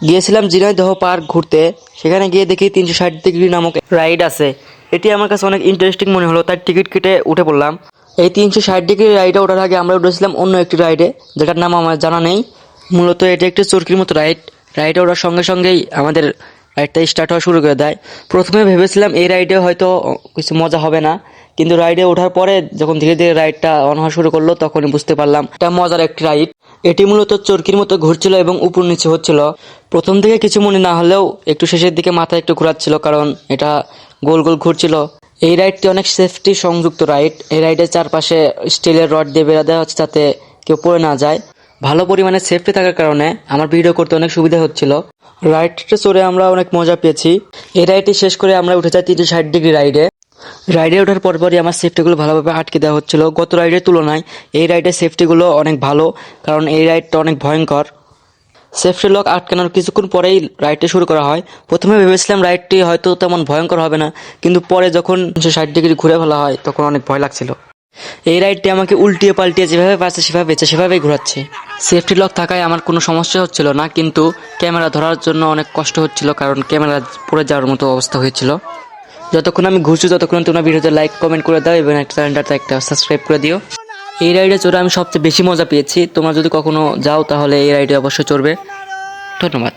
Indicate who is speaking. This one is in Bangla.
Speaker 1: গিয়েছিলাম ঝিনাইদহ পার্ক ঘুরতে। সেখানে গিয়ে দেখি 360 ডিগ্রি নামক রাইড আছে। এটি আমার কাছে অনেক ইন্টারেস্টিং মনে হলো, তাই টিকিট কেটে উঠে পড়লাম। এই 360 ডিগ্রি রাইডে ওঠার আগে আমরা উঠেছিলাম অন্য একটি রাইডে, যেটার নাম আমার জানা নেই। মূলত এটি একটি চরকির মতো রাইড। রাইডে ওঠার সঙ্গে সঙ্গেই আমাদের রাইডটা স্টার্ট হওয়া শুরু করে দেয়। প্রথমে ভেবেছিলাম এই রাইডে হয়তো কিছু মজা হবে না, কিন্তু রাইডে ওঠার পরে যখন ধীরে ধীরে রাইডটা অন হওয়া শুরু করলো তখনই বুঝতে পারলাম এটা মজার একটি রাইড। এটি মূলত চরকির মতো ঘুরছিল এবং উপর নিচে হচ্ছিল। প্রথম দিকে কিছু মনে না হলেও একটু শেষের দিকে মাথা একটু ঘোরাচ্ছিল, কারণ এটা গোল গোল ঘুরছিল। এই রাইডটি অনেক সেফটি সংযুক্ত রাইড। এই রাইডের চারপাশে স্টিলের রড দিয়ে বেড়া দেওয়া হচ্ছে যাতে কেউ পড়ে না যায়। ভালো পরিমাণে সেফটি থাকার কারণে আমার ভিডিও করতে অনেক সুবিধা হচ্ছিল। রাইডটা চড়ে আমরা অনেক মজা পেয়েছি। এই রাইডটি শেষ করে আমরা উঠে যাই 360 ডিগ্রি রাইডে। রাইডে ওঠার পরপরই আমার সেফটিগুলো ভালোভাবে আটকে দেওয়া হচ্ছিল। গত রাইডের তুলনায় এই রাইডের সেফটিগুলো অনেক ভালো, কারণ এই রাইডটা অনেক ভয়ঙ্কর। সেফটি লক আটকানোর কিছুক্ষণ পরেই রাইডটি শুরু করা হয়। প্রথমে ভেবেছিলাম রাইডটি হয়তো তেমন ভয়ঙ্কর হবে না, কিন্তু পরে যখন 360 ডিগ্রি ঘুরে ফেলা হয় তখন অনেক ভয় লাগছিল। এই রাইডটি আমাকে উল্টিয়ে পাল্টিয়ে যেভাবে পারছে সেভাবেই ঘোরাচ্ছে। সেফটি লক থাকায় আমার কোনো সমস্যা হচ্ছিল না, কিন্তু ক্যামেরা ধরার জন্য অনেক কষ্ট হচ্ছিল, কারণ ক্যামেরা পড়ে যাওয়ার মতো অবস্থা হয়েছিল। যতক্ষণ আমি ঘুরছি ততক্ষণ তোমরা ভিডিওতে লাইক কমেন্ট করে দাও এবং চ্যানেলটাতে একটা সাবস্ক্রাইব করে দিও। এই রাইডে চড়ে আমি সবচেয়ে বেশি মজা পেয়েছি। তোমরা যদি কখনো যাও তাহলে এই রাইডে অবশ্যই চড়বে। ধন্যবাদ।